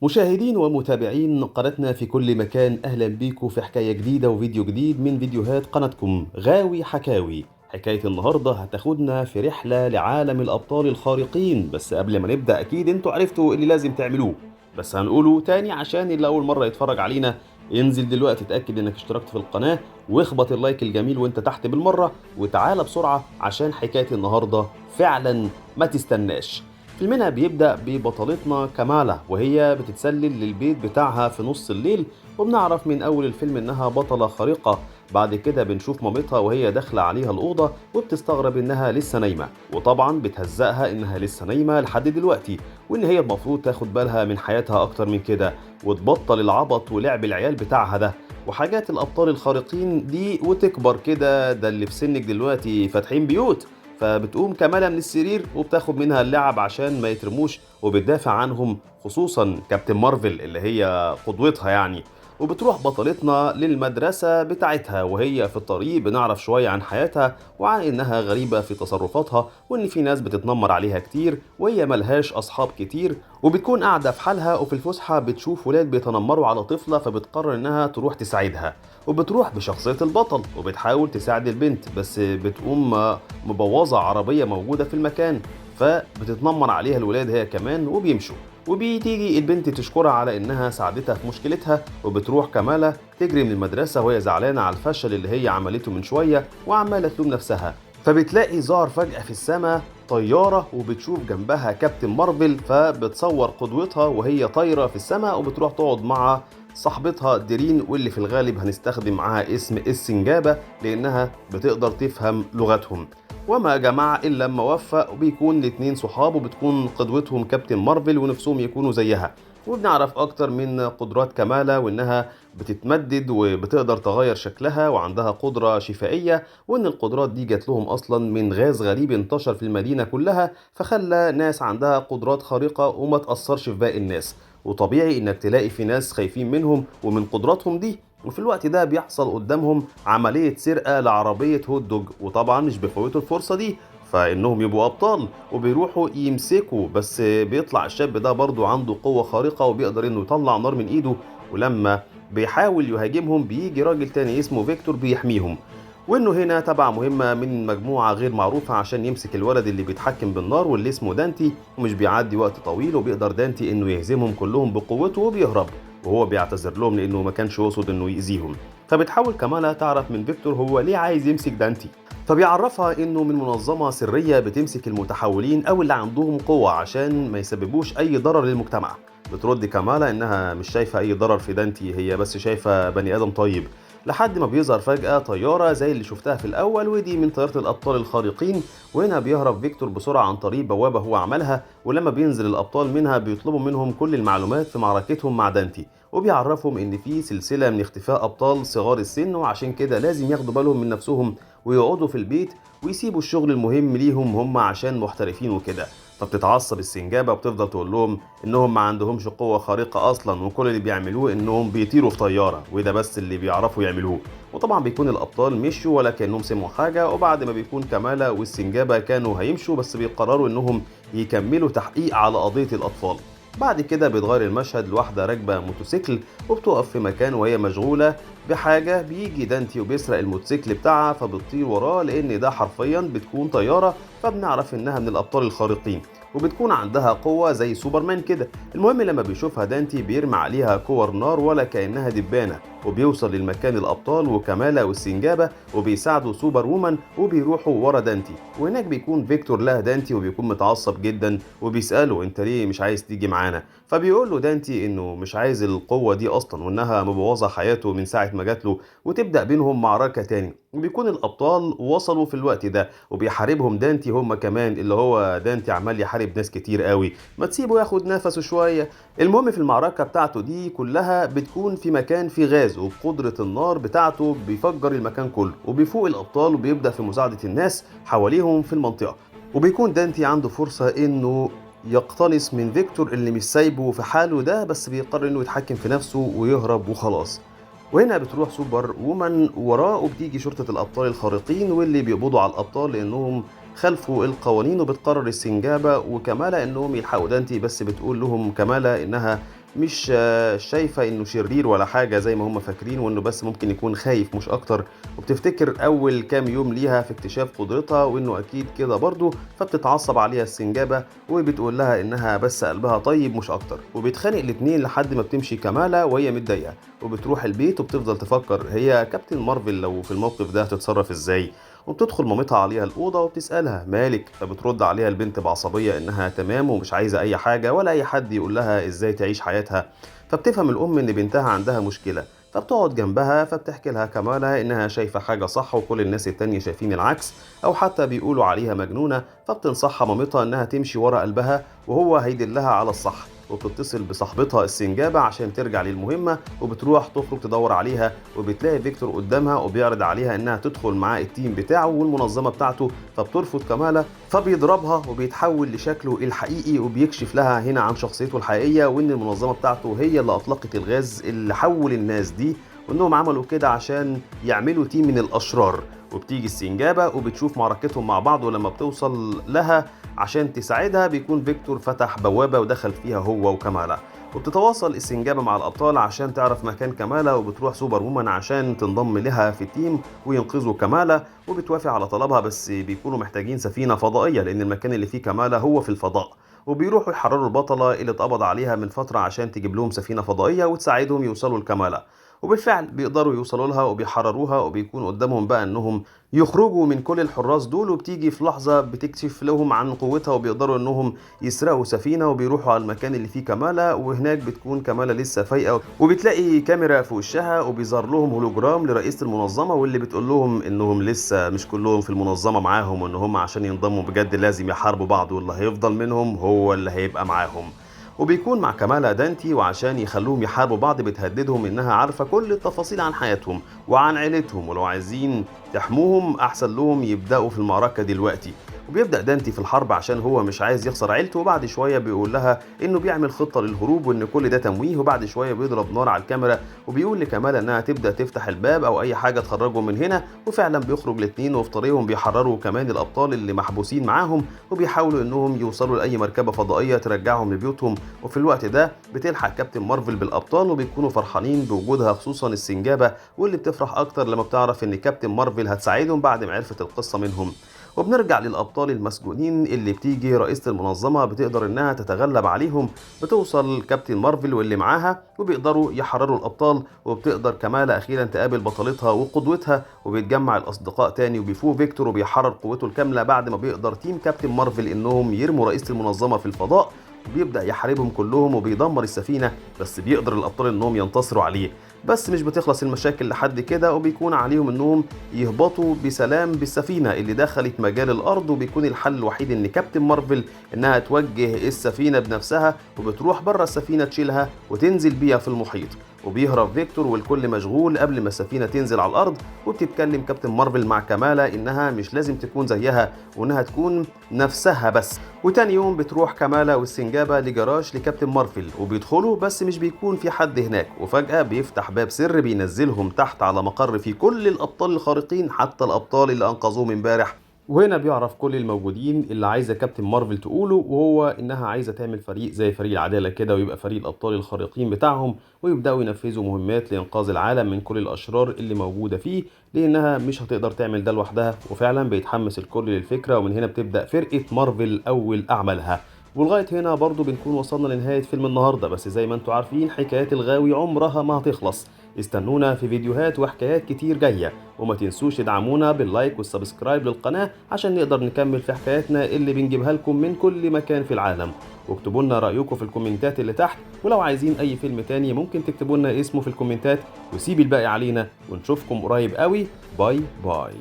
مشاهدين ومتابعين قناتنا في كل مكان، أهلا بيكم في حكاية جديدة وفيديو جديد من فيديوهات قناتكم غاوي حكاوي. حكاية النهاردة هتاخدنا في رحلة لعالم الأبطال الخارقين، بس قبل ما نبدأ أكيد انتوا عرفتوا اللي لازم تعملوه، بس هنقوله تاني عشان اللي أول مرة يتفرج علينا. انزل دلوقتي اتأكد انك اشتركت في القناة واخبط اللايك الجميل وانت تحت بالمرة، وتعالى بسرعة عشان حكاية النهاردة فعلا ما تستناش. فيلمنا بيبدأ ببطلتنا كمالة وهي بتتسلل للبيت بتاعها في نص الليل، وبنعرف من أول الفيلم إنها بطلة خارقة. بعد كده بنشوف مامتها وهي داخلة عليها الأوضة وبتستغرب إنها لسه نايمة، وطبعا بتهزقها إنها لسه نايمة لحد دلوقتي، وإن هي المفروض تاخد بالها من حياتها أكتر من كده وتبطل العبط ولعب العيال بتاعها ده وحاجات الأبطال الخارقين دي وتكبر كده. ده اللي في سنك دلوقتي فاتحين بيوت. فبتقوم كمالة من السرير وبتاخد منها اللعب عشان ما يترموش وبتدافع عنهم، خصوصا كابتن مارفل اللي هي قدوتها يعني. وبتروح بطلتنا للمدرسة بتاعتها وهي في الطريق بنعرف شوية عن حياتها وعن إنها غريبة في تصرفاتها وإن في ناس بتتنمر عليها كتير وهي ملهاش أصحاب كتير، وبتكون قاعدة في حالها وفي الفسحة بتشوف ولاد بيتنمروا على طفلة فبتقرر إنها تروح تساعدها. وبتروح بشخصية البطل وبتحاول تساعد البنت، بس بتقوم مبوظة عربية موجودة في المكان، فبتتنمر عليها الولاد هي كمان وبيمشوا. وبتيجي البنت تشكرها على انها ساعدتها في مشكلتها، وبتروح كمالة تجري من المدرسة وهي زعلانة على الفشل اللي هي عملته من شوية وعمالة تلوم نفسها. فبتلاقي ظهر فجأة في السماء طيارة وبتشوف جنبها كابتن مارفل، فبتصور قدوتها وهي طايرة في السماء وبتروح تقعد مع صاحبتها ديرين، واللي في الغالب هنستخدم معاها اسم السنجابة لأنها بتقدر تفهم لغتهم. وما جمع إلا لما وفق وبيكون الاتنين صحاب وبتكون قدوتهم كابتن مارفل ونفسهم يكونوا زيها. وبنعرف أكتر من قدرات كمالة وإنها بتتمدد وبتقدر تغير شكلها وعندها قدرة شفائية، وإن القدرات دي جات لهم أصلا من غاز غريب انتشر في المدينة كلها فخلى ناس عندها قدرات خارقة وما تأثرش في باقي الناس. وطبيعي إنك تلاقي في ناس خايفين منهم ومن قدراتهم دي، وفي الوقت ده بيحصل قدامهم عملية سرقة لعربية هوت دوج، وطبعا مش بيفوتوا الفرصة دي فإنهم يبقوا أبطال وبيروحوا يمسكوا. بس بيطلع الشاب ده برضو عنده قوة خارقة وبيقدر إنه يطلع نار من إيده، ولما بيحاول يهاجمهم بيجي راجل تاني اسمه فيكتور بيحميهم، وإنه هنا تبع مهمة من مجموعة غير معروفة عشان يمسك الولد اللي بيتحكم بالنار واللي اسمه دانتي. ومش بيعدي وقت طويل وبيقدر دانتي إنه يهزمهم كلهم بقوته وبيهرب، وهو بيعتذر لهم لانه ما كانش يقصد انه يأذيهم. فبتحاول كمالة تعرف من فيكتور هو ليه عايز يمسك دانتي، فبيعرفها انه من منظمة سرية بتمسك المتحولين او اللي عندهم قوة عشان ما يسببوش اي ضرر للمجتمع. بترد كمالة انها مش شايفة اي ضرر في دانتي، هي بس شايفة بني ادم طيب، لحد ما بيظهر فجأة طيارة زي اللي شفتها في الأول ودي من طيارة الأبطال الخارقين. وهنا بيهرب فيكتور بسرعة عن طريق بوابة هو عملها، ولما بينزل الأبطال منها بيطلبوا منهم كل المعلومات في معركتهم مع دانتي، وبيعرفهم إن في سلسلة من اختفاء أبطال صغار السن وعشان كده لازم ياخدوا بالهم من نفسهم ويقعدوا في البيت ويسيبوا الشغل المهم ليهم هم عشان محترفين وكده. فبتتعصب السنجابة وبتفضل تقول لهم انهم ما عندهمش قوة خارقة اصلا وكل اللي بيعملوه انهم بيطيروا في طيارة وده بس اللي بيعرفوا يعملوه. وطبعا بيكون الابطال مشوا ولا كانهم سمعوا حاجة، وبعد ما بيكون كمالة والسنجابة كانوا هيمشوا بس بيقرروا انهم يكملوا تحقيق على قضية الاطفال. بعد كده بيتغير المشهد لواحدة راكبة موتوسيكل وبتقف في مكان وهي مشغولة بحاجة، بيجي دانتي وبيسرق الموتوسيكل بتاعها فبتطير وراه لان ده حرفيا بتكون طيارة، فبنعرف انها من الابطال الخارقين وبتكون عندها قوة زي سوبرمان كده. المهم لما بيشوفها دانتي بيرمي عليها كور نار ولا كأنها دبانة، وبيوصل للمكان الأبطال وكمالة والسنجابة وبيساعدوا سوبر وومن وبيروحوا ورا دانتي، وهناك بيكون فيكتور لها دانتي وبيكون متعصب جدا وبيسأله انت ليه مش عايز تيجي معانا. فبيقول له دانتي انه مش عايز القوة دي اصلا وانها مبوظة حياته من ساعة ما جات له، وتبدأ بينهم معركة تاني. وبيكون الأبطال وصلوا في الوقت ده وبيحاربهم دانتي هم كمان، اللي هو دانتي عمال يحارب ناس كتير قوي، ما تسيبه ياخد نفسه شوية. المهم في المعركة بتاعته دي كلها بتكون في مكان فيه غاز وبقدرة النار بتاعته بيفجر المكان كله، وبيفوق الأبطال وبيبدأ في مساعدة الناس حواليهم في المنطقة. وبيكون دانتي عنده فرصة إنه يقتنص من فيكتور اللي مش سايبه في حاله ده، بس بيقرر إنه يتحكم في نفسه ويهرب وخلاص. وهنا بتروح سوبر وومن وراه وبتيجي شرطة الأبطال الخارقين واللي بيقبضوا على الأبطال لأنهم خلفوا القوانين، وبتقرر السنجابة وكمالة إنهم يلحقوا دانتي، بس بتقول لهم كمالة إنها مش شايفة إنه شرير ولا حاجة زي ما هم فاكرين، وإنه بس ممكن يكون خايف مش أكتر، وبتفتكر أول كام يوم ليها في اكتشاف قدرتها وإنه أكيد كده برضه، فبتتعصب عليها السنجابة وبتقول لها إنها بس قلبها طيب مش أكتر، وبيتخانق الاتنين لحد ما بتمشي كمالة وهي متضايقة، وبتروح البيت وبتفضل تفكر هي كابتن مارفل لو في الموقف ده هتتصرف إزاي. وبتدخل مامتها عليها الأوضة وبتسألها مالك، فبترد عليها البنت بعصبية إنها تمام ومش عايزة أي حاجة ولا أي حد يقول لها إزاي تعيش حياتها. فبتفهم الأم إن بنتها عندها مشكلة، فبتقعد جنبها فبتحكي لها كمالة إنها شايفة حاجة صح وكل الناس التانية شايفين العكس، أو حتى بيقولوا عليها مجنونة، فبتنصحها مامتها إنها تمشي ورا قلبها وهو هيدلها على الصح. وبتتصل بصاحبتها السنجابة عشان ترجع للمهمة، وبتروح تخرج تدور عليها وبتلاقي فيكتور قدامها وبيعرض عليها إنها تدخل معاه التيم بتاعه والمنظمة بتاعته، فبترفض كمالة، فبيضربها وبيتحول لشكله الحقيقي وبيكشف لها هنا عن شخصيته الحقيقية، وإن المنظمة بتاعته هي اللي أطلقت الغاز اللي حول الناس دي، وإنهم عملوا كده عشان يعملوا تيم من الأشرار. وبتيجي السنجابة وبتشوف معركتهم مع بعض، ولما بتوصل لها عشان تساعدها بيكون فيكتور فتح بوابة ودخل فيها هو وكمالا. وبتتواصل السنجابة مع الأبطال عشان تعرف مكان كمالا، وبتروح سوبر وومن عشان تنضم لها في التيم وينقذوا كمالا، وبتوافق على طلبها بس بيكونوا محتاجين سفينة فضائية لأن المكان اللي فيه كمالا هو في الفضاء. وبيروحوا يحرروا البطلة اللي اتقبض عليها من فترة عشان تجيب لهم سفينة فضائية وتساعدهم يوصلوا لكمالا. وبالفعل بيقدروا يوصلوا لها وبيحرروها، وبيكون قدامهم بقى انهم يخرجوا من كل الحراس دول، وبتيجي في لحظة بتكشف لهم عن قوتها وبيقدروا انهم يسرقوا سفينة وبيروحوا على المكان اللي فيه كمالة، وهناك بتكون كمالة لسه فايقة وبتلاقي كاميرا في وشها وبيظهر لهم هولوجرام لرئيسة المنظمة، واللي بتقول لهم انهم لسه مش كلهم في المنظمة معاهم، وان هم عشان ينضموا بجد لازم يحاربوا بعض، واللي هيفضل منهم هو اللي هيبقى معاهم. وبيكون مع كمالا دانتي، وعشان يخلوهم يحاربوا بعض بتهددهم انها عارفة كل التفاصيل عن حياتهم وعن عيلتهم، ولو عايزين تحموهم احسن لهم يبدأوا في المعركة دلوقتي. وبيبدأ دانتي في الحرب عشان هو مش عايز يخسر عيلته، وبعد شوية بيقول لها انه بيعمل خطة للهروب وان كل ده تمويه، وبعد شوية بيضرب نار على الكاميرا وبيقول لكمالا انها تبدأ تفتح الباب او اي حاجة تخرجهم من هنا، وفعلا بيخرج الاتنين، وفي طريقهم بيحرروا كمان الابطال اللي محبوسين معاهم، وبيحاولوا انهم يوصلوا لاي مركبة فضائية ترجعهم لبيوتهم. وفي الوقت ده بتلحق كابتن مارفل بالابطال وبيكونوا فرحانين بوجودها، خصوصا السنجابة، واللي بتفرح اكتر لما بتعرف ان كابتن مارفل هتساعدهم بعد ما عرفت القصة منهم. وبنرجع للأبطال المسجونين اللي بتيجي رئيسة المنظمة بتقدر إنها تتغلب عليهم، بتوصل كابتن مارفل واللي معاها وبيقدروا يحرروا الأبطال، وبتقدر كمالة أخيرا تقابل بطلتها وقدوتها، وبيتجمع الأصدقاء تاني وبيفوق فيكتور وبيحرر قوته الكاملة بعد ما بيقدر تيم كابتن مارفل إنهم يرموا رئيسة المنظمة في الفضاء، وبيبدأ يحاربهم كلهم وبيدمر السفينة، بس بيقدر الأبطال إنهم ينتصروا عليه. بس مش بتخلص المشاكل لحد كده، وبيكون عليهم انهم يهبطوا بسلام بالسفينة اللي دخلت مجال الارض، وبيكون الحل الوحيد ان كابتن مارفل انها توجه السفينة بنفسها، وبتروح بره السفينة تشيلها وتنزل بيها في المحيط. وبيهرب فيكتور والكل مشغول قبل ما السفينة تنزل على الأرض، وبتتكلم كابتن مارفل مع كمالة إنها مش لازم تكون زيها وإنها تكون نفسها بس. وتاني يوم بتروح كمالة والسنجابة لجراج لكابتن مارفل وبيدخلوا، بس مش بيكون في حد هناك، وفجأة بيفتح باب سر بينزلهم تحت على مقر فيه كل الأبطال الخارقين حتى الأبطال اللي أنقذوهم امبارح. وهنا بيعرف كل الموجودين اللي عايزه كابتن مارفل تقوله، وهو انها عايزه تعمل فريق زي فريق العداله كده، ويبقى فريق الابطال الخارقين بتاعهم، ويبداوا ينفذوا مهمات لانقاذ العالم من كل الاشرار اللي موجوده فيه، لانها مش هتقدر تعمل ده لوحدها. وفعلا بيتحمس الكل للفكره، ومن هنا بتبدا فرقه مارفل اول اعمالها. ولغايه هنا برضو بنكون وصلنا لنهايه فيلم النهارده، بس زي ما انتم عارفين حكايات الغاوي عمرها ما هتخلص. استنونا في فيديوهات وحكايات كتير جاية، وما تنسوش تدعمونا باللايك والسبسكرايب للقناة عشان نقدر نكمل في حكاياتنا اللي بنجيبها لكم من كل مكان في العالم. واكتبوا لنا رأيكم في الكومنتات اللي تحت، ولو عايزين أي فيلم تاني ممكن تكتبوا لنا اسمه في الكومنتات، وسيب الباقي علينا، ونشوفكم قريب قوي. باي باي.